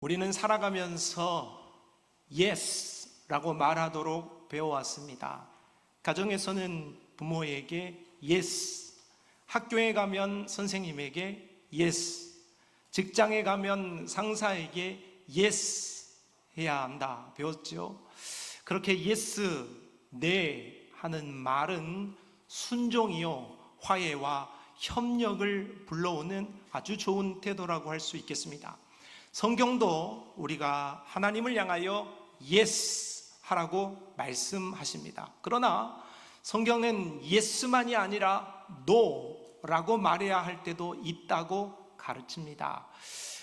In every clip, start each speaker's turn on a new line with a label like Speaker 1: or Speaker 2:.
Speaker 1: 우리는 살아가면서 yes라고 말하도록 배워왔습니다. 가정에서는 부모에게 yes, 학교에 가면 선생님에게 yes, 직장에 가면 상사에게 yes 해야 한다 배웠죠. 그렇게 yes, 네 하는 말은 순종이요 화해와 협력을 불러오는 아주 좋은 태도라고 할 수 있겠습니다. 성경도 우리가 하나님을 향하여 yes 하라고 말씀하십니다. 그러나 성경은 yes만이 아니라 no라고 말해야 할 때도 있다고 가르칩니다.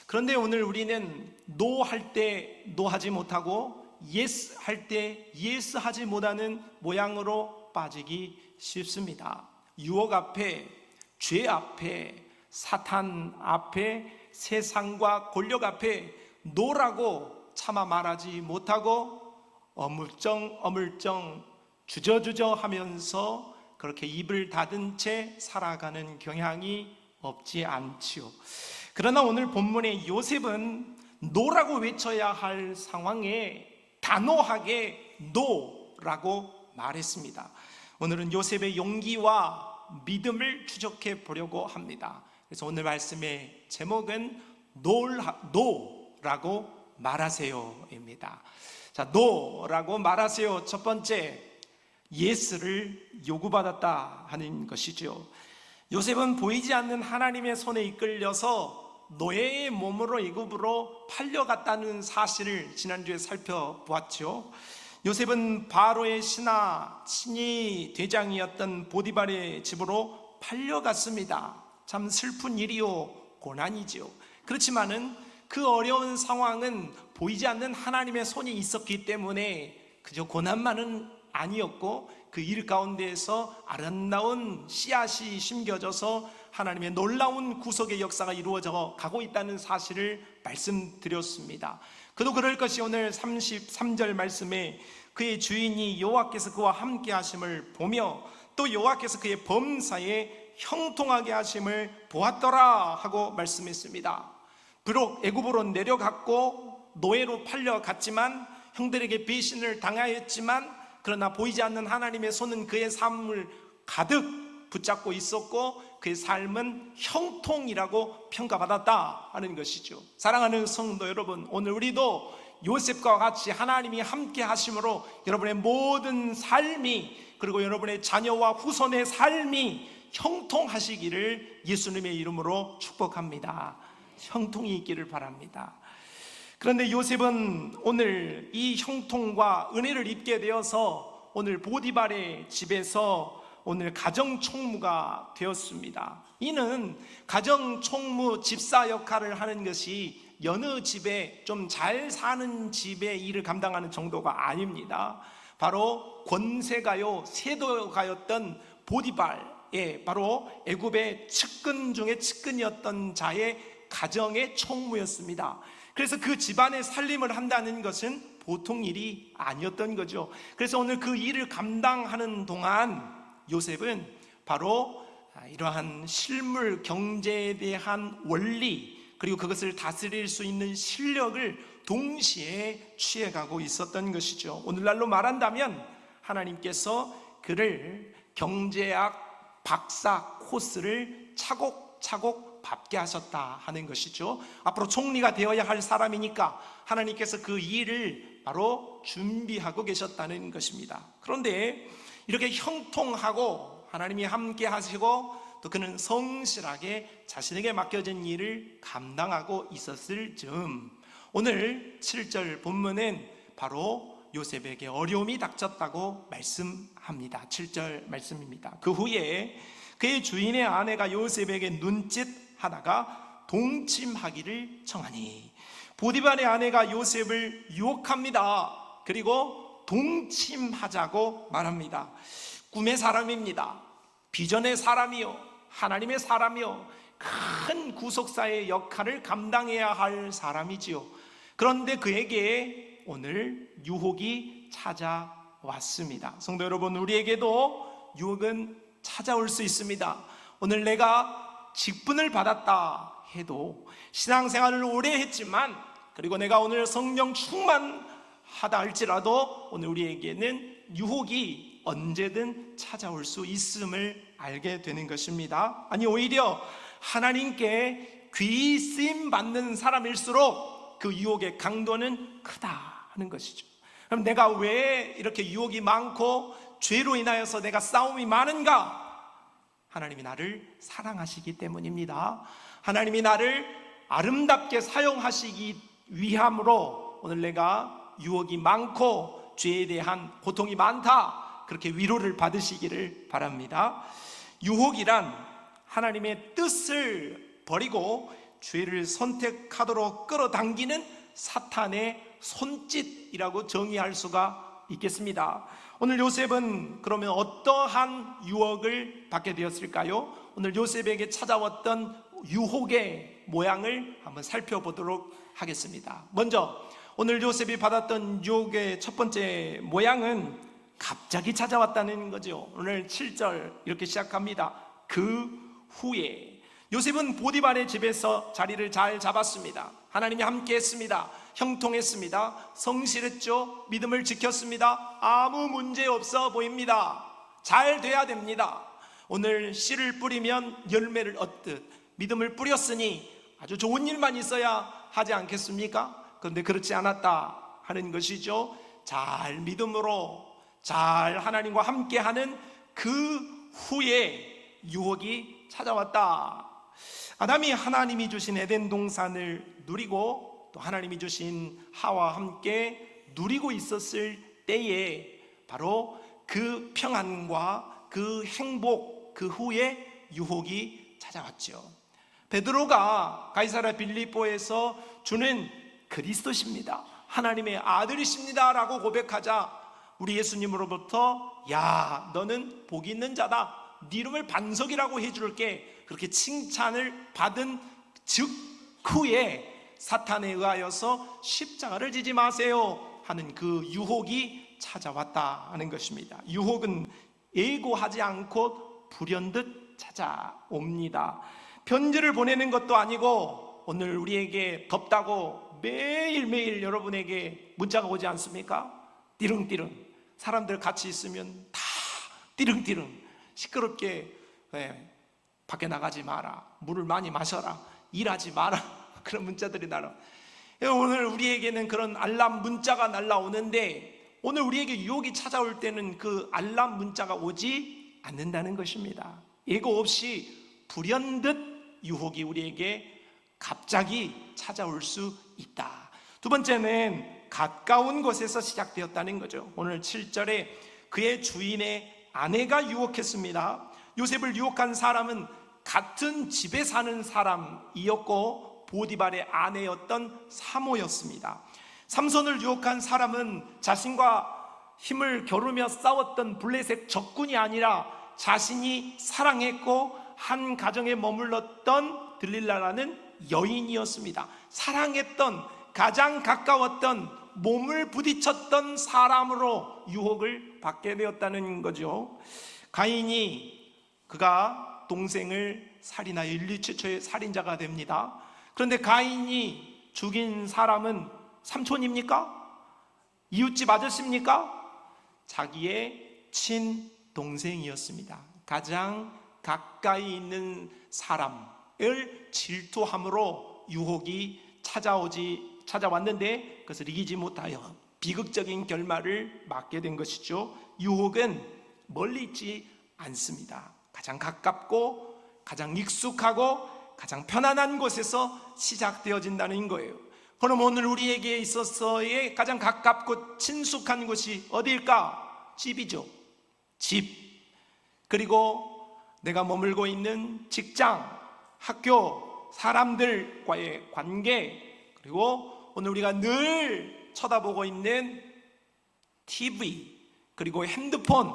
Speaker 1: 그런데 오늘 우리는 no 할 때 no 하지 못하고 yes 할 때 yes 하지 못하는 모양으로 빠지기 쉽습니다. 유혹 앞에, 죄 앞에, 사탄 앞에, 세상과 권력 앞에 노라고 차마 말하지 못하고 어물쩡 주저주저 하면서 그렇게 입을 닫은 채 살아가는 경향이 없지 않지요. 그러나 오늘 본문의 요셉은 노라고 외쳐야 할 상황에 단호하게 노라고 말했습라고 오늘은 요셉의 용기와 믿음을 추적해 보려고 합니다. 그래서 오늘 말씀의 제목은 노라고 말하세요입니다. 자, 노라고 말하세요. 첫 번째, 예스를 요구받았다 하는 것이죠. 요셉은 보이지 않는 하나님의 손에 이끌려서 노예의 몸으로 애굽으로 팔려갔다는 사실을 지난주에 살펴보았죠. 요셉은 바로의 친위 대장이었던 보디발의 집으로 팔려갔습니다. 참 슬픈 일이요 고난이지요. 그렇지만은 그 어려운 상황은 보이지 않는 하나님의 손이 있었기 때문에 그저 고난만은 아니었고 그 일 가운데에서 아름다운 씨앗이 심겨져서 하나님의 놀라운 구속의 역사가 이루어져 가고 있다는 사실을 말씀드렸습니다. 그도 그럴 것이 오늘 33절 말씀에 그의 주인이 여호와께서 그와 함께 하심을 보며 또 여호와께서 그의 범사에 형통하게 하심을 보았더라 하고 말씀했습니다. 비록 애굽으로 내려갔고 노예로 팔려갔지만 형들에게 배신을 당하였지만 그러나 보이지 않는 하나님의 손은 그의 삶을 가득 붙잡고 있었고 그의 삶은 형통이라고 평가받았다 하는 것이죠. 사랑하는 성도 여러분, 오늘 우리도 요셉과 같이 하나님이 함께 하심으로 여러분의 모든 삶이 그리고 여러분의 자녀와 후손의 삶이 형통하시기를 예수님의 이름으로 축복합니다. 형통이 있기를 바랍니다. 그런데 요셉은 오늘 이 형통과 은혜를 입게 되어서 오늘 보디발의 집에서 오늘 가정총무가 되었습니다. 이는 가정총무 집사 역할을 하는 것이 여느 집에 좀 잘 사는 집의 일을 감당하는 정도가 아닙니다. 바로 권세가요 세도가였던 보디발, 바로 애굽의 측근 중에 측근이었던 자의 가정의 총무였습니다. 그래서 그 집안의 살림을 한다는 것은 보통 일이 아니었던 거죠. 그래서 오늘 그 일을 감당하는 동안 요셉은 바로 이러한 실물 경제에 대한 원리 그리고 그것을 다스릴 수 있는 실력을 동시에 취해가고 있었던 것이죠. 오늘날로 말한다면 하나님께서 그를 경제학 박사 코스를 차곡차곡 밟게 하셨다 하는 것이죠. 앞으로 총리가 되어야 할 사람이니까 하나님께서 그 일을 바로 준비하고 계셨다는 것입니다. 그런데 이렇게 형통하고 하나님이 함께 하시고 또 그는 성실하게 자신에게 맡겨진 일을 감당하고 있었을 즈음 오늘 7절 본문은 바로 요셉에게 어려움이 닥쳤다고 말씀합니다. 7절 말씀입니다. 그 후에 그의 주인의 아내가 요셉에게 눈짓하다가 동침하기를 청하니 보디발의 아내가 요셉을 유혹합니다. 그리고 동침하자고 말합니다. 꿈의 사람입니다. 비전의 사람이요 하나님의 사람이요 큰 구속사의 역할을 감당해야 할 사람이지요. 그런데 그에게 오늘 유혹이 찾아왔습니다. 성도 여러분, 우리에게도 유혹은 찾아올 수 있습니다. 오늘 내가 직분을 받았다 해도 신앙생활을 오래 했지만 그리고 내가 오늘 성령 충만하다 할지라도 오늘 우리에게는 유혹이 언제든 찾아올 수 있음을 알게 되는 것입니다. 아니, 오히려 하나님께 귀히 쓰임 받는 사람일수록 그 유혹의 강도는 크다 하는 것이죠. 그럼 내가 왜 이렇게 유혹이 많고 죄로 인하여서 내가 싸움이 많은가? 하나님이 나를 사랑하시기 때문입니다. 하나님이 나를 아름답게 사용하시기 위함으로 오늘 내가 유혹이 많고 죄에 대한 고통이 많다, 그렇게 위로를 받으시기를 바랍니다. 유혹이란 하나님의 뜻을 버리고 죄를 선택하도록 끌어당기는 사탄의 손짓이라고 정의할 수가 있겠습니다. 오늘 요셉은 그러면 어떠한 유혹을 받게 되었을까요? 오늘 요셉에게 찾아왔던 유혹의 모양을 한번 살펴보도록 하겠습니다. 먼저 오늘 요셉이 받았던 유혹의 첫 번째 모양은 갑자기 찾아왔다는 거죠. 오늘 7절 이렇게 시작합니다. 그 후에 요셉은 보디발의 집에서 자리를 잘 잡았습니다. 하나님이 함께 했습니다. 형통했습니다. 성실했죠. 믿음을 지켰습니다. 아무 문제 없어 보입니다. 잘 돼야 됩니다. 오늘 씨를 뿌리면 열매를 얻듯 믿음을 뿌렸으니 아주 좋은 일만 있어야 하지 않겠습니까? 그런데 그렇지 않았다 하는 것이죠. 잘 믿음으로 잘 하나님과 함께하는 그 후에 유혹이 찾아왔다. 아담이 하나님이 주신 에덴 동산을 누리고 또 하나님이 주신 하와와 함께 누리고 있었을 때에 바로 그 평안과 그 행복, 그 후에 유혹이 찾아왔죠. 베드로가 가이사랴 빌립보에서 주는 그리스도십니다, 하나님의 아들이십니다 라고 고백하자 우리 예수님으로부터 야, 너는 복이 있는 자다, 네 이름을 반석이라고 해줄게, 그렇게 칭찬을 받은 직후에 사탄에 의하여서 십자가를 지지 마세요 하는 그 유혹이 찾아왔다 하는 것입니다. 유혹은 예고하지 않고 불현듯 찾아옵니다. 편지를 보내는 것도 아니고 오늘 우리에게 덥다고 매일매일 여러분에게 문자가 오지 않습니까? 띠릉띠릉. 사람들 같이 있으면 다 띠릉띠릉 시끄럽게, 밖에 나가지 마라, 물을 많이 마셔라, 일하지 마라, 그런 문자들이 날아. 오늘 우리에게는 그런 알람 문자가 날라오는데 오늘 우리에게 유혹이 찾아올 때는 그 알람 문자가 오지 않는다는 것입니다. 예고 없이 불현듯 유혹이 우리에게 갑자기 찾아올 수 있다. 두 번째는 가까운 곳에서 시작되었다는 거죠. 오늘 7절에 그의 주인의 아내가 유혹했습니다. 요셉을 유혹한 사람은 같은 집에 사는 사람이었고 보디발의 아내였던 사모였습니다. 삼손을 유혹한 사람은 자신과 힘을 겨루며 싸웠던 블레셋 적군이 아니라 자신이 사랑했고 한 가정에 머물렀던 들릴라라는 여인이었습니다. 사랑했던, 가장 가까웠던, 몸을 부딪혔던 사람으로 유혹을 받게 되었다는 거죠. 가인이 그가 동생을 살인하여 인류 최초의 살인자가 됩니다. 그런데 가인이 죽인 사람은 삼촌입니까? 이웃집 아저씨입니까? 자기의 친동생이었습니다. 가장 가까이 있는 사람을 질투함으로 유혹이 찾아왔는데 그것을 이기지 못하여 비극적인 결말을 맞게 된 것이죠. 유혹은 멀리 있지 않습니다. 가장 가깝고 가장 익숙하고 가장 편안한 곳에서 시작되어진다는 거예요. 그럼 오늘 우리에게 있어서의 가장 가깝고 친숙한 곳이 어디일까? 집이죠. 집. 그리고 내가 머물고 있는 직장, 학교, 사람들과의 관계, 그리고 오늘 우리가 늘 쳐다보고 있는 TV, 그리고 핸드폰,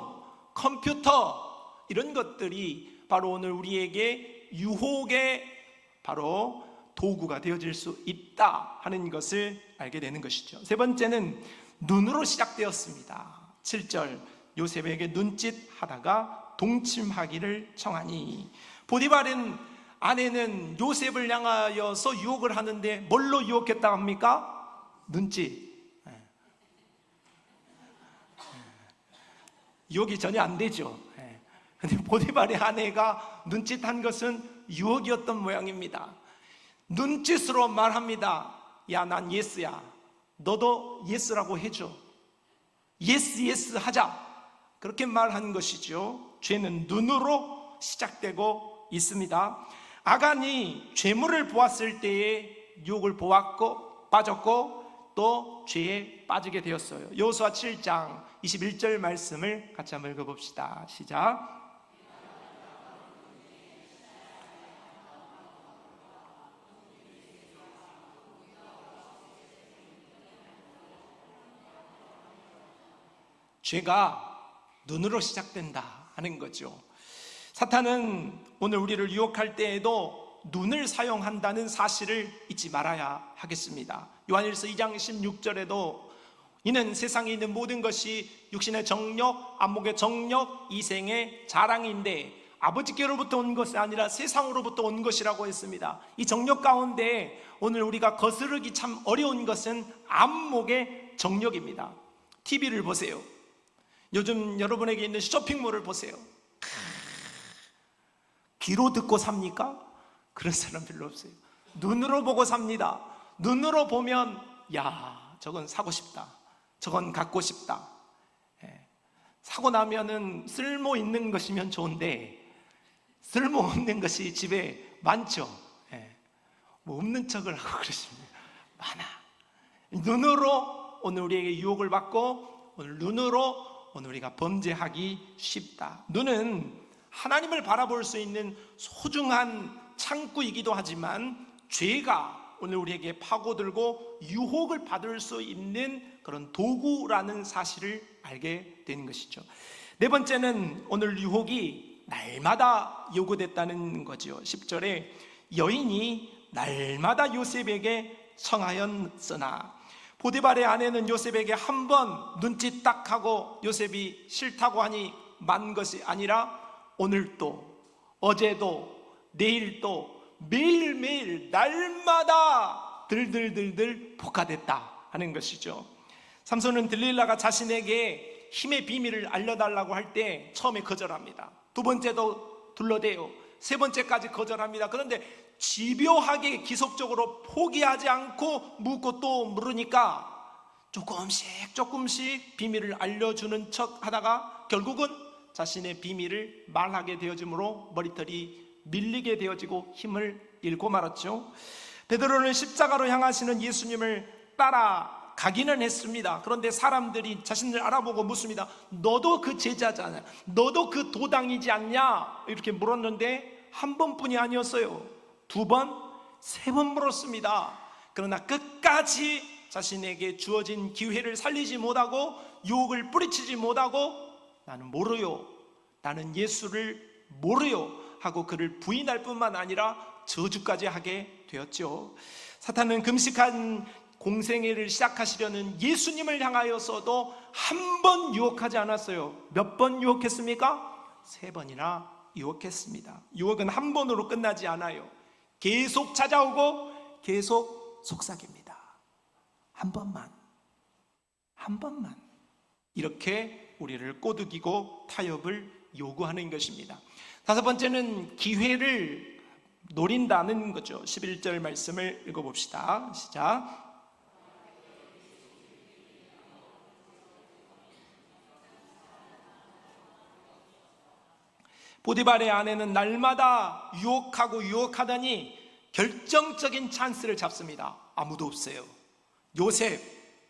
Speaker 1: 컴퓨터, 이런 것들이 바로 오늘 우리에게 유혹의 바로 도구가 되어질 수 있다 하는 것을 알게 되는 것이죠. 세 번째는 눈으로 시작되었습니다. 7절, 요셉에게 눈짓하다가 동침하기를 청하니. 보디발은 아내는 요셉을 향하여서 유혹을 하는데 뭘로 유혹했다 합니까? 눈짓. 유혹이 전혀 안 되죠. 근데 보디발의 아내가 눈짓한 것은 유혹이었던 모양입니다. 눈짓으로 말합니다. 야, 난 예스야. 너도 예스라고 해줘. 예스 하자. 그렇게 말한 것이죠. 죄는 눈으로 시작되고 있습니다. 아간이 죄물을 보았을 때에 유혹을 보았고 빠졌고 또 죄에 빠지게 되었어요. 여호수아 7장 21절 말씀을 같이 한번 읽어봅시다. 시작. 죄가 눈으로 시작된다 하는 거죠. 사탄은 오늘 우리를 유혹할 때에도 눈을 사용한다는 사실을 잊지 말아야 하겠습니다. 요한일서 2장 16절에도 이는 세상에 있는 모든 것이 육신의 정욕, 안목의 정욕, 이생의 자랑인데 아버지께로부터 온 것이 아니라 세상으로부터 온 것이라고 했습니다. 이 정욕 가운데 오늘 우리가 거스르기 참 어려운 것은 안목의 정욕입니다. TV를 보세요. 요즘 여러분에게 있는 쇼핑몰을 보세요. 귀로 듣고 삽니까? 그런 사람 별로 없어요. 눈으로 보고 삽니다. 눈으로 보면 야, 저건 사고 싶다. 저건 갖고 싶다. 사고 나면은 쓸모 있는 것이면 좋은데 쓸모 없는 것이 집에 많죠. 뭐 없는 척을 하고 그러십니다. 많아. 눈으로 오늘 우리에게 유혹을 받고 오늘 눈으로 오늘 우리가 범죄하기 쉽다. 눈은 하나님을 바라볼 수 있는 소중한 창구이기도 하지만 죄가 오늘 우리에게 파고들고 유혹을 받을 수 있는 그런 도구라는 사실을 알게 되는 것이죠. 네 번째는 오늘 유혹이 날마다 요구됐다는 거죠. 10절에 여인이 날마다 요셉에게 청하였으나 보디발의 아내는 요셉에게 한 번 눈짓 딱 하고 요셉이 싫다고 하니 만 것이 아니라 오늘도 어제도 내일도 매일매일 날마다 들들들들 복화됐다 하는 것이죠. 삼손은 들릴라가 자신에게 힘의 비밀을 알려달라고 할 때 처음에 거절합니다. 두 번째도 둘러대요. 세 번째까지 거절합니다. 그런데 집요하게 기속적으로 포기하지 않고 묻고 또 물으니까 조금씩 비밀을 알려주는 척 하다가 결국은 자신의 비밀을 말하게 되어지므로 머리털이 밀리게 되어지고 힘을 잃고 말았죠. 베드로는 십자가로 향하시는 예수님을 따라가기는 했습니다. 그런데 사람들이 자신을 알아보고 묻습니다. 너도 그 제자잖아. 너도 그 도당이지 않냐? 이렇게 물었는데 한 번뿐이 아니었어요. 두 번, 세 번 물었습니다. 그러나 끝까지 자신에게 주어진 기회를 살리지 못하고 유혹을 뿌리치지 못하고 나는 모르요, 나는 예수를 모르요 하고 그를 부인할 뿐만 아니라 저주까지 하게 되었죠. 사탄은 금식한 공생애를 시작하시려는 예수님을 향하여서도 한 번 유혹하지 않았어요. 몇 번 유혹했습니까? 세 번이나 유혹했습니다. 유혹은 한 번으로 끝나지 않아요. 계속 찾아오고 계속 속삭입니다. 한 번만 이렇게 우리를 꼬드기고 타협을 요구하는 것입니다. 다섯 번째는 기회를 노린다는 거죠. 11절 말씀을 읽어봅시다. 시작. 보디발의 아내는 날마다 유혹하더니 결정적인 찬스를 잡습니다. 아무도 없어요. 요셉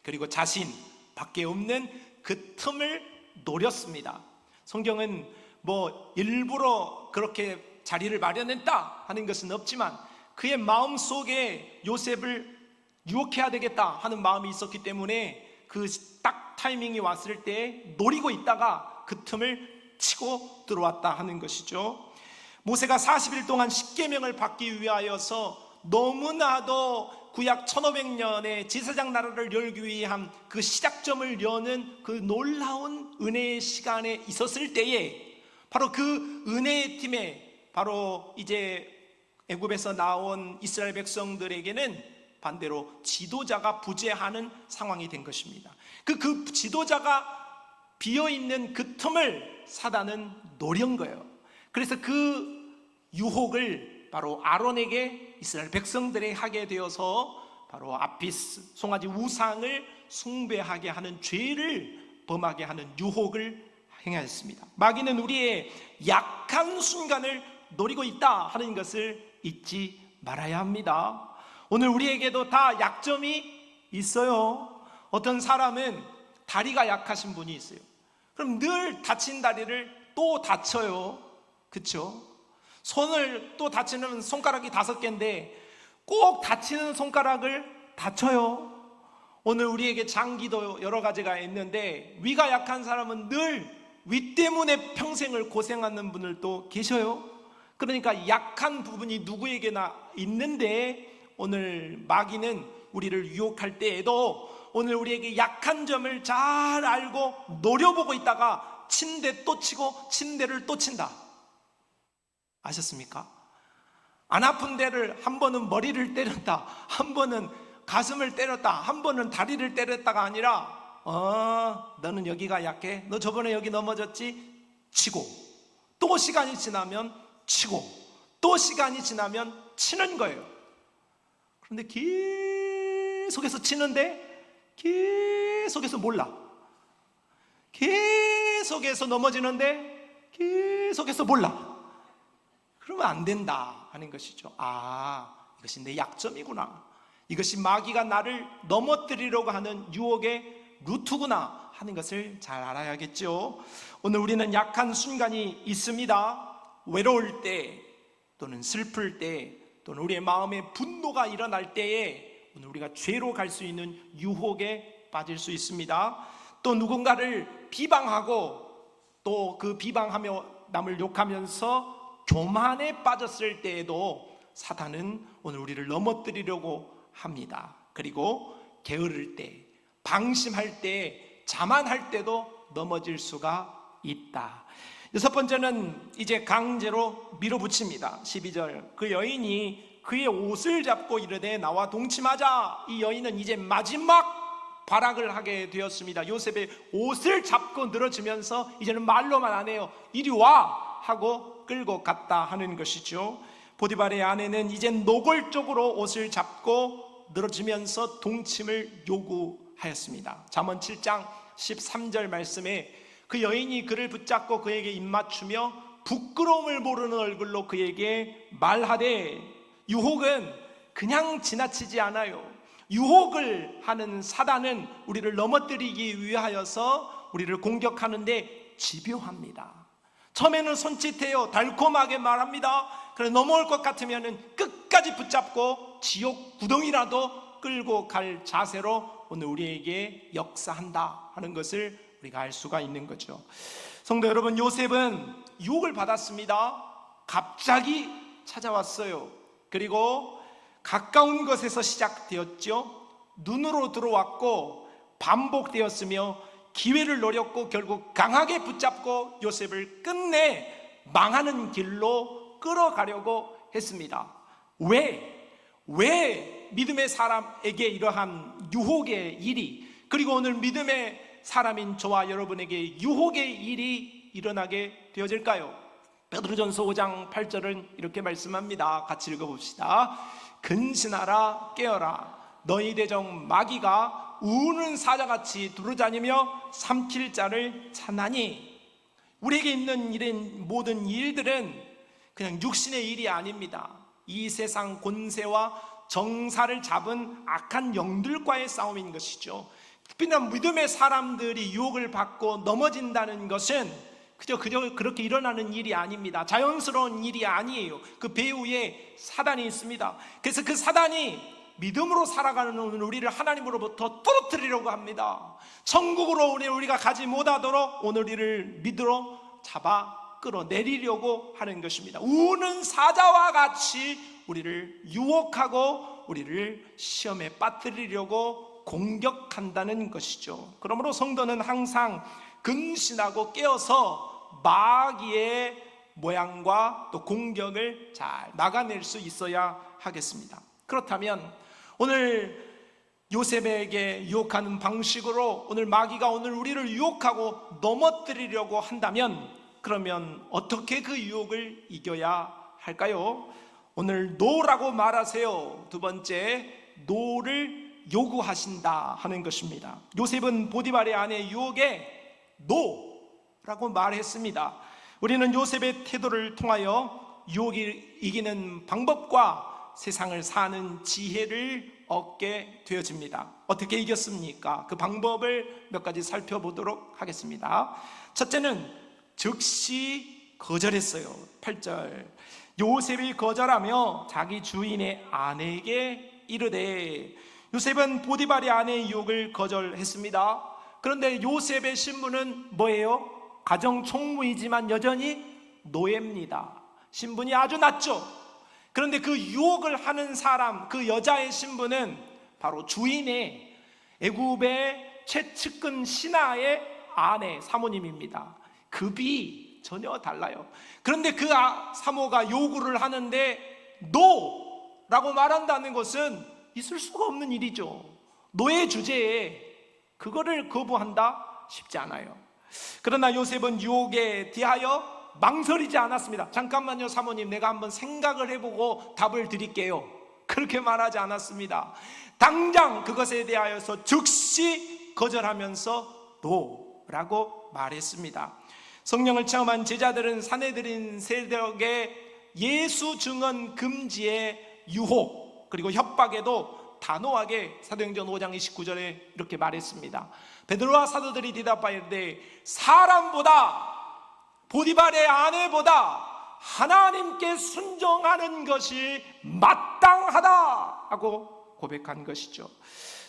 Speaker 1: 그리고 자신 밖에 없는 그 틈을 노렸습니다. 성경은 뭐 일부러 그렇게 자리를 마련했다 하는 것은 없지만 그의 마음속에 요셉을 유혹해야 되겠다 하는 마음이 있었기 때문에 그 딱 타이밍이 왔을 때 노리고 있다가 그 틈을 치고 들어왔다 하는 것이죠. 모세가 40일 동안 십계명을 받기 위하여서 너무나도 구약 1500년의 제사장 나라를 열기 위한 그 시작점을 여는 그 놀라운 은혜의 시간에 있었을 때에 바로 그 은혜의 팀에 바로 이제 애굽에서 나온 이스라엘 백성들에게는 반대로 지도자가 부재하는 상황이 된 것입니다. 그 지도자가 비어있는 그 틈을 사단은 노린 거예요. 그래서 그 유혹을 바로 아론에게 이스라엘 백성들이 하게 되어서 바로 아피스, 송아지 우상을 숭배하게 하는 죄를 범하게 하는 유혹을 행하였습니다. 마귀는 우리의 약한 순간을 노리고 있다 하는 것을 잊지 말아야 합니다. 오늘 우리에게도 다 약점이 있어요. 어떤 사람은 다리가 약하신 분이 있어요. 그럼 늘 다친 다리를 또 다쳐요. 그렇죠? 손을 또 다치는 손가락이 5개인데 꼭 다치는 손가락을 다쳐요. 오늘 우리에게 장기도 여러 가지가 있는데 위가 약한 사람은 늘 위 때문에 평생을 고생하는 분들도 계셔요. 그러니까 약한 부분이 누구에게나 있는데 오늘 마귀는 우리를 유혹할 때에도 오늘 우리에게 약한 점을 잘 알고 노려보고 있다가 친대 또 치고 친대를 또 친다. 아셨습니까? 안 아픈 데를 한 번은 머리를 때렸다, 한 번은 가슴을 때렸다, 한 번은 다리를 때렸다가 아니라 너는 여기가 약해, 너 저번에 여기 넘어졌지? 치고, 또 시간이 지나면 치고, 또 시간이 지나면 치는 거예요. 그런데 계속해서 치는데 계속해서 몰라, 계속해서 넘어지는데 계속해서 몰라. 그러면 안 된다 하는 것이죠. 이것이 내 약점이구나, 이것이 마귀가 나를 넘어뜨리려고 하는 유혹의 루트구나 하는 것을 잘 알아야겠죠. 오늘 우리는 약한 순간이 있습니다. 외로울 때 또는 슬플 때 또는 우리의 마음에 분노가 일어날 때에 오늘 우리가 죄로 갈 수 있는 유혹에 빠질 수 있습니다. 또 누군가를 비방하고 또 그 비방하며 남을 욕하면서 교만에 빠졌을 때에도 사탄은 오늘 우리를 넘어뜨리려고 합니다. 그리고 게으를 때, 방심할 때, 자만할 때도 넘어질 수가 있다. 6번째는 이제 강제로 밀어붙입니다. 12절, 그 여인이 그의 옷을 잡고 이르되 나와 동침하자. 이 여인은 이제 마지막 발악을 하게 되었습니다. 요셉의 옷을 잡고 늘어지면서 이제는 말로만 안 해요. 이리 와 하고 끌고 갔다 하는 것이죠. 보디발의 아내는 이제 노골적으로 옷을 잡고 늘어지면서 동침을 요구하였습니다. 잠언 7장 13절 말씀에 그 여인이 그를 붙잡고 그에게 입맞추며 부끄러움을 모르는 얼굴로 그에게 말하되, 유혹은 그냥 지나치지 않아요. 유혹을 하는 사단은 우리를 넘어뜨리기 위하여서 우리를 공격하는데 집요합니다. 처음에는 손짓해요. 달콤하게 말합니다. 그래 넘어올 것 같으면 끝까지 붙잡고 지옥 구덩이라도 끌고 갈 자세로 오늘 우리에게 역사한다 하는 것을 우리가 알 수가 있는 거죠. 성도 여러분, 요셉은 유혹을 받았습니다. 갑자기 찾아왔어요. 그리고 가까운 것에서 시작되었죠. 눈으로 들어왔고 반복되었으며 기회를 노렸고 결국 강하게 붙잡고 요셉을 끝내 망하는 길로 끌어가려고 했습니다. 왜 믿음의 사람에게 이러한 유혹의 일이, 그리고 오늘 믿음의 사람인 저와 여러분에게 유혹의 일이 일어나게 되어질까요? 베드로전서 5장 8절은 이렇게 말씀합니다. 같이 읽어봅시다. 근신하라, 깨어라. 너희 대적 마귀가 우는 사자같이 두루다니며 삼킬 자를 찾나니. 우리에게 있는 이런 모든 일들은 그냥 육신의 일이 아닙니다. 이 세상 권세와 정사를 잡은 악한 영들과의 싸움인 것이죠. 특히나 믿음의 사람들이 유혹을 받고 넘어진다는 것은 그저 그렇게 일어나는 일이 아닙니다. 자연스러운 일이 아니에요. 그 배후에 사단이 있습니다. 그래서 그 사단이 믿음으로 살아가는 우리를 하나님으로부터 떨어뜨리려고 합니다. 천국으로 우리가 가지 못하도록 오늘 우리를 믿으러 잡아 끌어내리려고 하는 것입니다. 우는 사자와 같이 우리를 유혹하고 우리를 시험에 빠뜨리려고 공격한다는 것이죠. 그러므로 성도는 항상 근신하고 깨어서 마귀의 모양과 또 공격을 잘 막아낼 수 있어야 하겠습니다. 그렇다면 오늘 요셉에게 유혹하는 방식으로 오늘 마귀가 오늘 우리를 유혹하고 넘어뜨리려고 한다면, 그러면 어떻게 그 유혹을 이겨야 할까요? 오늘 노라고 말하세요. 두 번째, 노를 요구하신다 하는 것입니다. 요셉은 보디발의 아내 유혹에 노라고 말했습니다. 우리는 요셉의 태도를 통하여 유혹을 이기는 방법과 세상을 사는 지혜를 얻게 되어집니다. 어떻게 이겼습니까? 그 방법을 몇 가지 살펴보도록 하겠습니다. 첫째는 즉시 거절했어요. 8절, 요셉이 거절하며 자기 주인의 아내에게 이르되, 요셉은 보디발의 아내의 유혹을 거절했습니다. 그런데 요셉의 신분은 뭐예요? 가정 총무이지만 여전히 노예입니다. 신분이 아주 낮죠. 그런데 그 유혹을 하는 사람, 그 여자의 신분은 바로 주인의 애굽의 최측근 신하의 아내, 사모님입니다. 급이 전혀 달라요. 그런데 그 사모가 요구를 하는데 노라고 말한다는 것은 있을 수가 없는 일이죠. 노예 주제에 그거를 거부한다? 쉽지 않아요. 그러나 요셉은 유혹에 대하여 망설이지 않았습니다. 잠깐만요 사모님, 내가 한번 생각을 해보고 답을 드릴게요. 그렇게 말하지 않았습니다. 당장 그것에 대하여서 즉시 거절하면서 노라고 말했습니다. 성령을 체험한 제자들은 사내들인 세력의 예수 증언 금지의 유혹 그리고 협박에도 단호하게 사도행전 5장 29절에 이렇게 말했습니다. 베드로와 사도들이 대답하였되, 사람보다, 보디발의 아내보다 하나님께 순종하는 것이 마땅하다 하고 고백한 것이죠.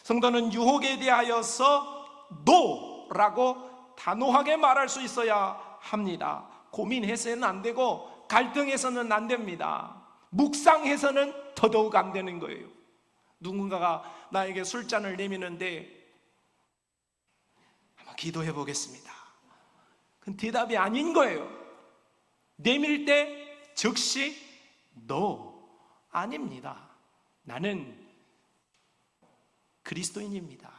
Speaker 1: 성도는 유혹에 대하여서 노라고 단호하게 말할 수 있어야 합니다. 고민해서는 안 되고 갈등해서는 안 됩니다. 묵상해서는 더더욱 안 되는 거예요. 누군가가 나에게 술잔을 내미는데 한번 기도해 보겠습니다. 그건 대답이 아닌 거예요. 내밀 때 즉시 no, 아닙니다. 나는 그리스도인입니다.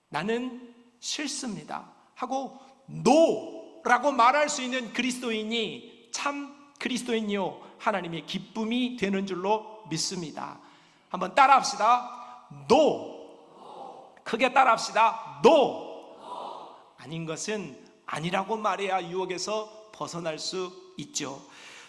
Speaker 1: 나는 싫습니다 하고 no라고 말할 수 있는 그리스도인이 참 그리스도인이요 하나님의 기쁨이 되는 줄로 믿습니다. 한번 따라합시다. no. 크게 따라합시다. no. 아닌 것은 아니라고 말해야 유혹에서 벗어날 수 있죠.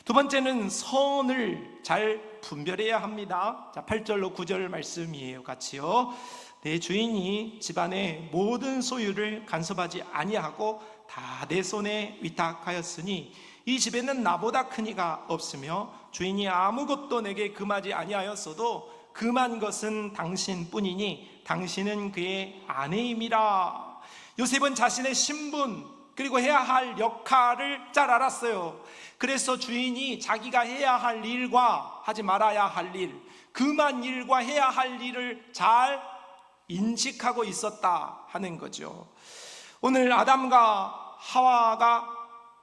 Speaker 1: 두 번째는 선을 잘 분별해야 합니다. 자, 8절로 9절 말씀이에요. 같이요. 내 주인이 집안의 모든 소유를 간섭하지 아니하고 다 내 손에 위탁하였으니 이 집에는 나보다 큰 이가 없으며 주인이 아무것도 내게 금하지 아니하였어도 금한 것은 당신뿐이니 당신은 그의 아내임이라. 요셉은 자신의 신분 그리고 해야 할 역할을 잘 알았어요. 그래서 주인이 자기가 해야 할 일과 하지 말아야 할 일, 금한 일과 해야 할 일을 잘 인식하고 있었다 하는 거죠. 오늘 아담과 하와가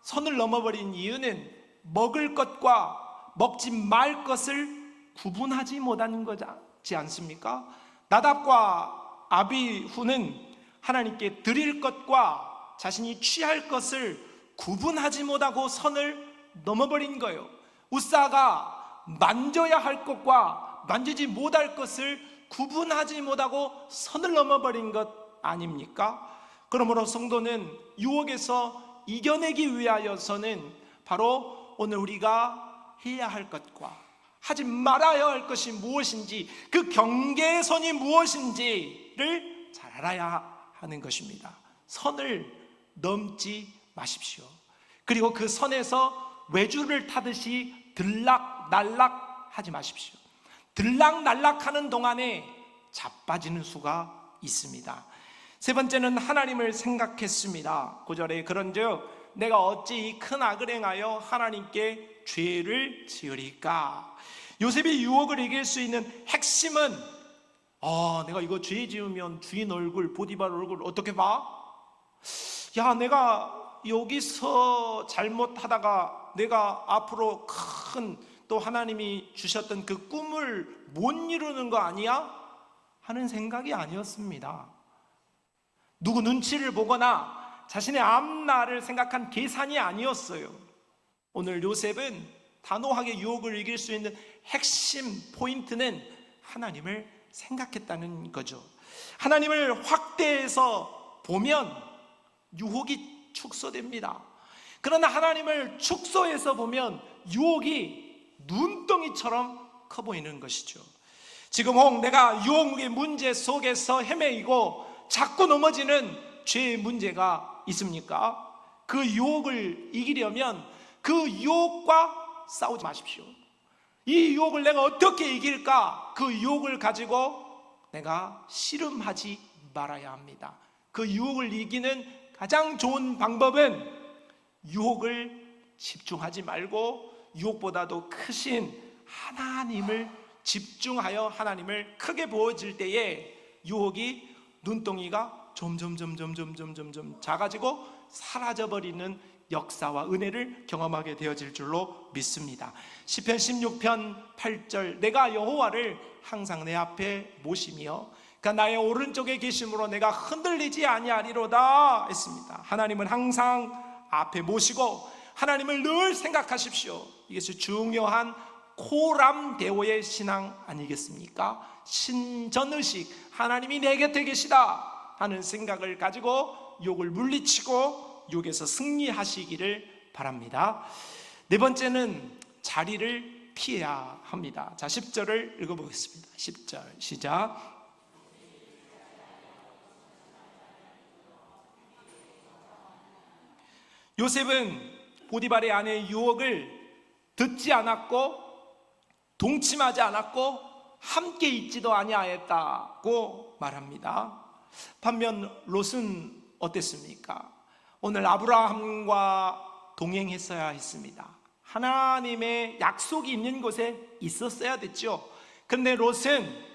Speaker 1: 선을 넘어버린 이유는 먹을 것과 먹지 말 것을 구분하지 못하는 거지 않습니까? 나답과 아비후는 하나님께 드릴 것과 자신이 취할 것을 구분하지 못하고 선을 넘어버린 거예요. 우사가 만져야 할 것과 만지지 못할 것을 구분하지 못하고 선을 넘어버린 것 아닙니까? 그러므로 성도는 유혹에서 이겨내기 위하여서는 바로 오늘 우리가 해야 할 것과 하지 말아야 할 것이 무엇인지, 그 경계의 선이 무엇인지를 잘 알아야 하는 것입니다. 선을 넘지 마십시오. 그리고 그 선에서 외줄을 타듯이 들락날락 하지 마십시오. 들락날락하는 동안에 자빠지는 수가 있습니다. 세 번째는 하나님을 생각했습니다. 9절에 그런즉 내가 어찌 이 큰 악을 행하여 하나님께 죄를 지으리까. 요셉이 유혹을 이길 수 있는 핵심은 내가 이거 죄 지으면 주인 얼굴, 보디발 얼굴 어떻게 봐? 야, 내가 여기서 잘못하다가 내가 앞으로 큰 또 하나님이 주셨던 그 꿈을 못 이루는 거 아니야? 하는 생각이 아니었습니다. 누구 눈치를 보거나 자신의 앞날을 생각한 계산이 아니었어요. 오늘 요셉은 단호하게 유혹을 이길 수 있는 핵심 포인트는 하나님을 생각했다는 거죠. 하나님을 확대해서 보면 유혹이 축소됩니다. 그러나 하나님을 축소해서 보면 유혹이 눈덩이처럼 커 보이는 것이죠. 지금 혹 내가 유혹의 문제 속에서 헤매이고 자꾸 넘어지는 죄의 문제가 있습니까? 그 유혹을 이기려면 그 유혹과 싸우지 마십시오. 이 유혹을 내가 어떻게 이길까? 그 유혹을 가지고 내가 씨름하지 말아야 합니다. 그 유혹을 이기는 가장 좋은 방법은 유혹을 집중하지 말고 유혹보다도 크신 하나님을 집중하여 하나님을 크게 보여질 때에 유혹이 눈덩이가 점점 작아지고 사라져버리는 역사와 은혜를 경험하게 되어질 줄로 믿습니다. 시편 16편 8절 내가 여호와를 항상 내 앞에 모시며 그러니까 나의 오른쪽에 계심으로 내가 흔들리지 아니하리로다 했습니다. 하나님은 항상 앞에 모시고 하나님을 늘 생각하십시오. 이것이 중요한 코람데오의 신앙 아니겠습니까? 신전의식, 하나님이 내 곁에 계시다 하는 생각을 가지고 유혹을 물리치고 유혹에서 승리하시기를 바랍니다. 네 번째는 자리를 피해야 합니다. 자, 10절을 읽어보겠습니다. 10절 시작. 요셉은 보디발의 아내의 유혹을 듣지 않았고 동침하지 않았고 함께 있지도 아니하였다고 말합니다. 반면 롯은 어땠습니까? 오늘 아브라함과 동행했어야 했습니다. 하나님의 약속이 있는 곳에 있었어야 됐죠. 그런데 롯은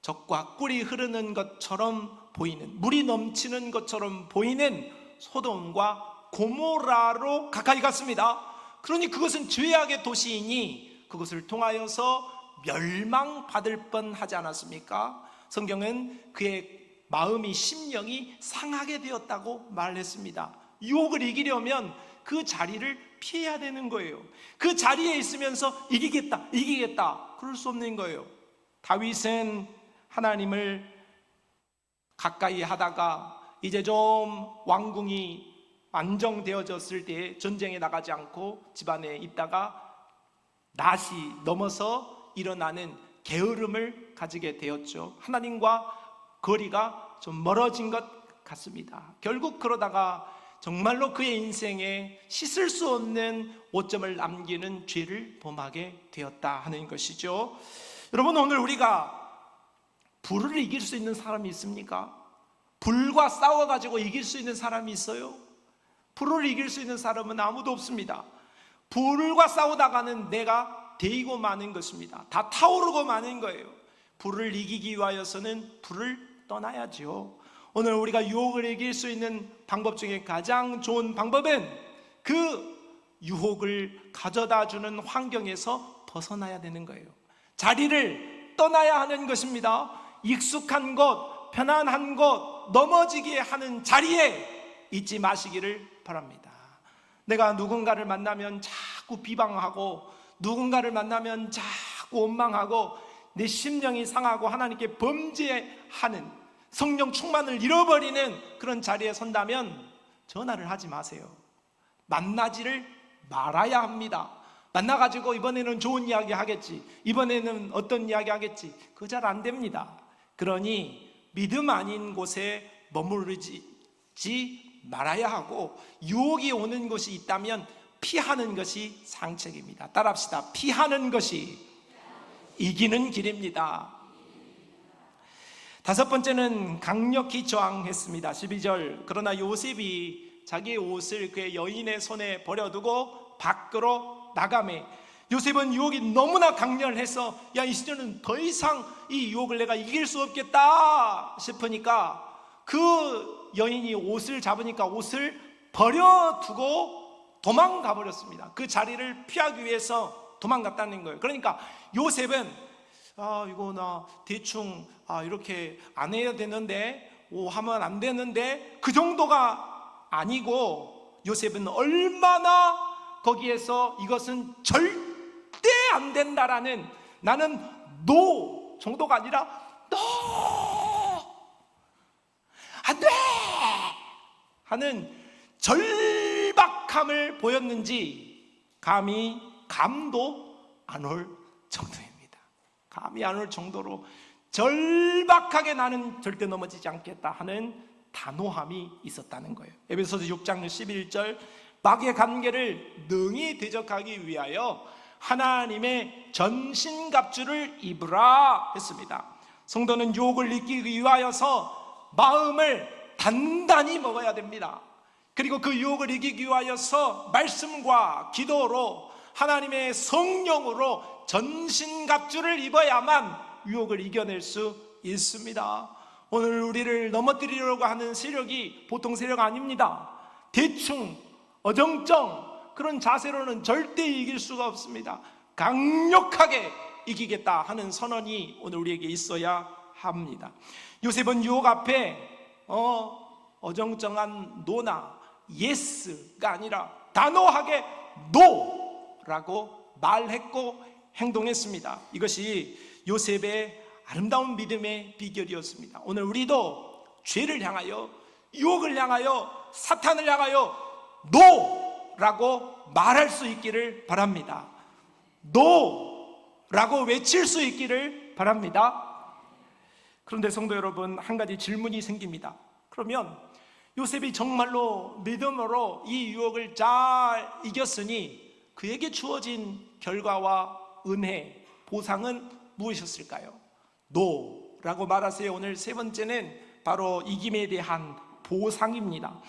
Speaker 1: 적과 꿀이 흐르는 것처럼 보이는, 물이 넘치는 것처럼 보이는 소돔과 고모라로 가까이 갔습니다. 그러니 그것은 죄악의 도시이니 그것을 통하여서 멸망받을 뻔하지 않았습니까? 성경은 그의 마음이 심령이 상하게 되었다고 말했습니다. 유혹을 이기려면 그 자리를 피해야 되는 거예요. 그 자리에 있으면서 이기겠다 그럴 수 없는 거예요. 다윗은 하나님을 가까이 하다가 이제 좀 왕궁이 안정되어졌을 때 전쟁에 나가지 않고 집안에 있다가 낯이 넘어서 일어나는 게으름을 가지게 되었죠. 하나님과 거리가 좀 멀어진 것 같습니다. 결국 그러다가 정말로 그의 인생에 씻을 수 없는 오점을 남기는 죄를 범하게 되었다 하는 것이죠. 여러분, 오늘 우리가 불을 이길 수 있는 사람이 있습니까? 불과 싸워가지고 이길 수 있는 사람이 있어요? 불을 이길 수 있는 사람은 아무도 없습니다. 불과 싸우다가는 내가 데이고 마는 것입니다. 다 타오르고 마는 거예요. 불을 이기기 위하여서는 불을 떠나야지요. 오늘 우리가 유혹을 이길 수 있는 방법 중에 가장 좋은 방법은 그 유혹을 가져다 주는 환경에서 벗어나야 되는 거예요. 자리를 떠나야 하는 것입니다. 익숙한 곳, 편안한 곳, 넘어지게 하는 자리에 있지 마시기를 바랍니다. 내가 누군가를 만나면 자꾸 비방하고 누군가를 만나면 자꾸 원망하고 내 심령이 상하고 하나님께 범죄하는 성령 충만을 잃어버리는 그런 자리에 선다면 전화를 하지 마세요. 만나지를 말아야 합니다. 만나가지고 이번에는 좋은 이야기 하겠지, 이번에는 어떤 이야기 하겠지, 그거 잘 안 됩니다. 그러니 믿음 아닌 곳에 머무르지 말아야 하고 유혹이 오는 곳이 있다면 피하는 것이 상책입니다. 따라합시다. 피하는 것이 이기는 길입니다. 다섯 번째는 강력히 저항했습니다. 12절 그러나 요셉이 자기의 옷을 그의 여인의 손에 버려두고 밖으로 나가매 요셉은 유혹이 너무나 강렬해서 야, 이 시절은 더 이상 이 유혹을 내가 이길 수 없겠다 싶으니까 그 여인이 옷을 잡으니까 옷을 버려두고 도망가 버렸습니다. 그 자리를 피하기 위해서 도망갔다는 거예요. 그러니까 요셉은 이거 나 대충 이렇게 안 해야 되는데 하면 안 되는데 그 정도가 아니고, 요셉은 얼마나 거기에서 이것은 절대 안 된다라는, 나는 노 정도가 아니라 너 안 돼 하는 절박함을 보였는지 감도 안 올 정도입니다. 감이 안 올 정도로 절박하게 나는 절대 넘어지지 않겠다 하는 단호함이 있었다는 거예요. 에베소서 6장 11절, 마귀의 관계를 능히 대적하기 위하여 하나님의 전신갑주를 입으라 했습니다. 성도는 유혹을 이기기 위하여서 마음을 단단히 먹어야 됩니다. 그리고 그 유혹을 이기기 위하여서 말씀과 기도로, 하나님의 성령으로 전신갑주를 입어야만 유혹을 이겨낼 수 있습니다. 오늘 우리를 넘어뜨리려고 하는 세력이 보통 세력 아닙니다. 대충 어정쩡 그런 자세로는 절대 이길 수가 없습니다. 강력하게 이기겠다 하는 선언이 오늘 우리에게 있어야 합니다. 요셉은 유혹 앞에 어정쩡한 노나 예스가 아니라 단호하게 노라고 말했고 행동했습니다. 이것이 요셉의 아름다운 믿음의 비결이었습니다. 오늘 우리도 죄를 향하여, 유혹을 향하여, 사탄을 향하여 노라고 말할 수 있기를 바랍니다. 노라고 외칠 수 있기를 바랍니다. 그런데 성도 여러분, 한 가지 질문이 생깁니다. 그러면 요셉이 정말로 믿음으로 이 유혹을 잘 이겼으니 그에게 주어진 결과와 은혜, 보상은 무엇이었을까요? 노라고 말하세요. 오늘 세 번째는 바로 이김에 대한 보상입니다.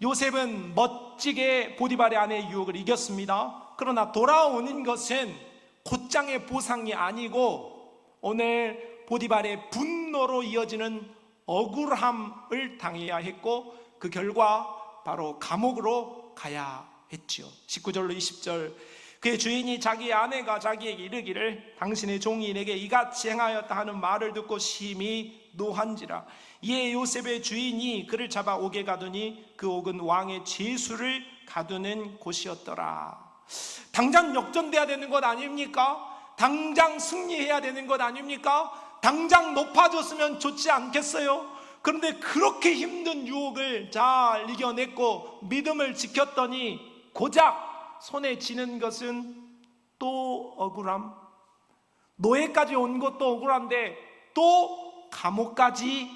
Speaker 1: 요셉은 멋지게 보디발의 아내의 유혹을 이겼습니다. 그러나 돌아오는 것은 곧장의 보상이 아니고 오늘 보디발의 분노로 이어지는 억울함을 당해야 했고, 그 결과 바로 감옥으로 가야 했죠. 19절로 20절, 그의 주인이 자기의 아내가 자기에게 이르기를 당신의 종이 내게 이같이 행하였다 하는 말을 듣고 심히 노한지라. 이에 요셉의 주인이 그를 잡아 옥에 가두니 그 옥은 왕의 죄수를 가두는 곳이었더라. 당장 역전돼야 되는 것 아닙니까? 당장 승리해야 되는 것 아닙니까? 당장 높아졌으면 좋지 않겠어요? 그런데 그렇게 힘든 유혹을 잘 이겨냈고 믿음을 지켰더니 고작 손에 쥐는 것은 또 억울함, 노예까지 온 것도 억울한데 또 감옥까지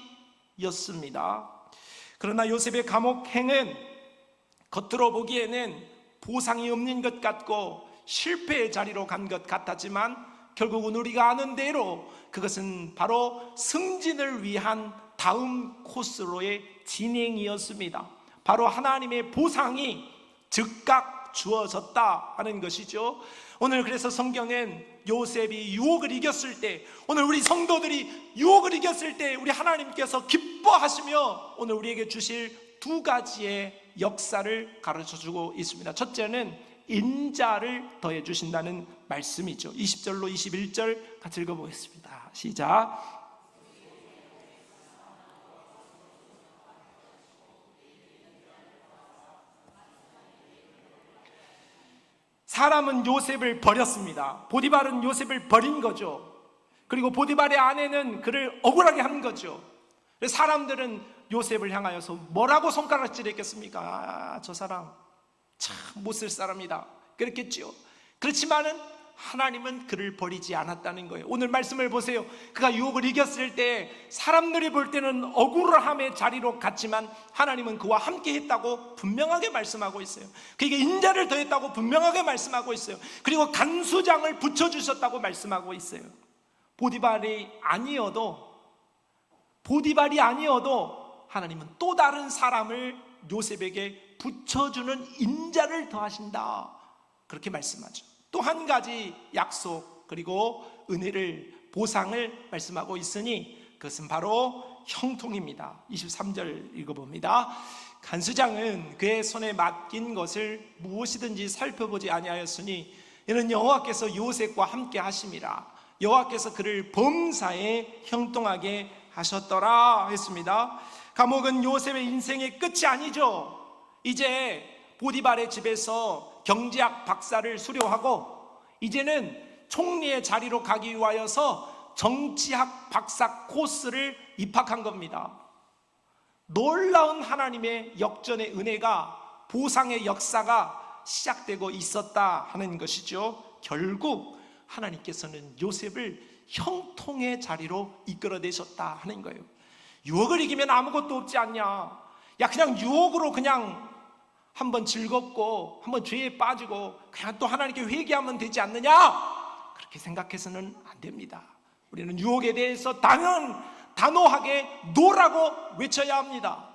Speaker 1: 였습니다. 그러나 요셉의 감옥행은 겉으로 보기에는 보상이 없는 것 같고 실패의 자리로 간 것 같았지만 결국은 우리가 아는 대로 그것은 바로 승진을 위한 다음 코스로의 진행이었습니다. 바로 하나님의 보상이 즉각 주어졌다 하는 것이죠. 오늘 그래서 성경엔 요셉이 유혹을 이겼을 때, 오늘 우리 성도들이 유혹을 이겼을 때 우리 하나님께서 기뻐하시며 오늘 우리에게 주실 두 가지의 역사를 가르쳐주고 있습니다. 첫째는 인자를 더해 주신다는 말씀이죠. 20절로 21절 같이 읽어보겠습니다. 시작. 사람은 요셉을 버렸습니다. 보디발은 요셉을 버린 거죠. 그리고 보디발의 아내는 그를 억울하게 한 거죠. 사람들은 요셉을 향하여서 뭐라고 손가락질했겠습니까? 저 사람 참 못 쓸 사람이다 그랬겠죠. 그렇지만은 하나님은 그를 버리지 않았다는 거예요. 오늘 말씀을 보세요. 그가 유혹을 이겼을 때 사람들이 볼 때는 억울함의 자리로 갔지만 하나님은 그와 함께 했다고 분명하게 말씀하고 있어요. 그에게 인자를 더했다고 분명하게 말씀하고 있어요. 그리고 간수장을 붙여주셨다고 말씀하고 있어요. 보디발이 아니어도 하나님은 또 다른 사람을 요셉에게 붙여주는 인자를 더하신다 그렇게 말씀하죠. 또 한 가지 약속 그리고 은혜를, 보상을 말씀하고 있으니 그것은 바로 형통입니다. 23절 읽어봅니다. 간수장은 그의 손에 맡긴 것을 무엇이든지 살펴보지 아니하였으니 이는 여호와께서 요셉과 함께 하심이라. 여호와께서 그를 범사에 형통하게 하셨더라 했습니다. 감옥은 요셉의 인생의 끝이 아니죠. 이제 보디발의 집에서 경제학 박사를 수료하고 이제는 총리의 자리로 가기 위하여서 정치학 박사 코스를 입학한 겁니다. 놀라운 하나님의 역전의 은혜가, 보상의 역사가 시작되고 있었다 하는 것이죠. 결국 하나님께서는 요셉을 형통의 자리로 이끌어내셨다 하는 거예요. 유혹을 이기면 아무것도 없지 않냐, 야 그냥 유혹으로 그냥 한번 즐겁고 한번 죄에 빠지고 그냥 또 하나님께 회개하면 되지 않느냐, 그렇게 생각해서는 안 됩니다. 우리는 유혹에 대해서 단호하게 노라고 외쳐야 합니다.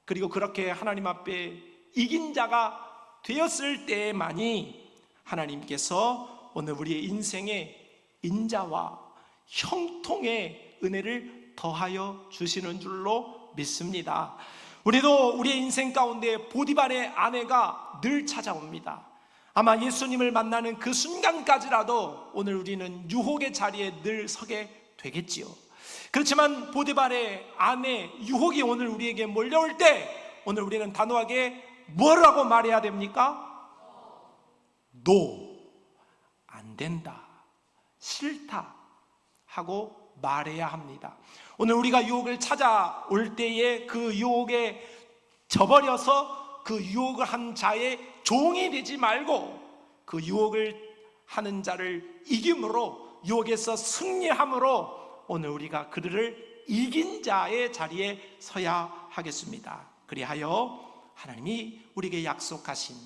Speaker 1: 그리고 그렇게 하나님 앞에 이긴 자가 되었을 때만이 하나님께서 오늘 우리의 인생에 인자와 형통의 은혜를 더하여 주시는 줄로 믿습니다. 우리도 우리의 인생 가운데 보디발의 아내가 늘 찾아옵니다. 아마 예수님을 만나는 그 순간까지라도 오늘 우리는 유혹의 자리에 늘 서게 되겠지요. 그렇지만 보디발의 아내 유혹이 오늘 우리에게 몰려올 때 오늘 우리는 단호하게 뭐라고 말해야 됩니까? No, 안 된다, 싫다 하고 말해야 합니다. 오늘 우리가 유혹을 찾아올 때에 그 유혹에 져버려서 그 유혹을 한 자의 종이 되지 말고 그 유혹을 하는 자를 이김으로, 유혹에서 승리함으로 오늘 우리가 그들을 이긴 자의 자리에 서야 하겠습니다. 그리하여 하나님이 우리에게 약속하신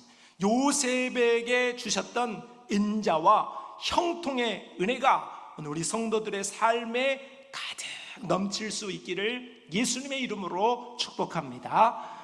Speaker 1: 요셉에게 주셨던 인자와 형통의 은혜가 오늘 우리 성도들의 삶에 가득 넘칠 수 있기를 예수님의 이름으로 축복합니다.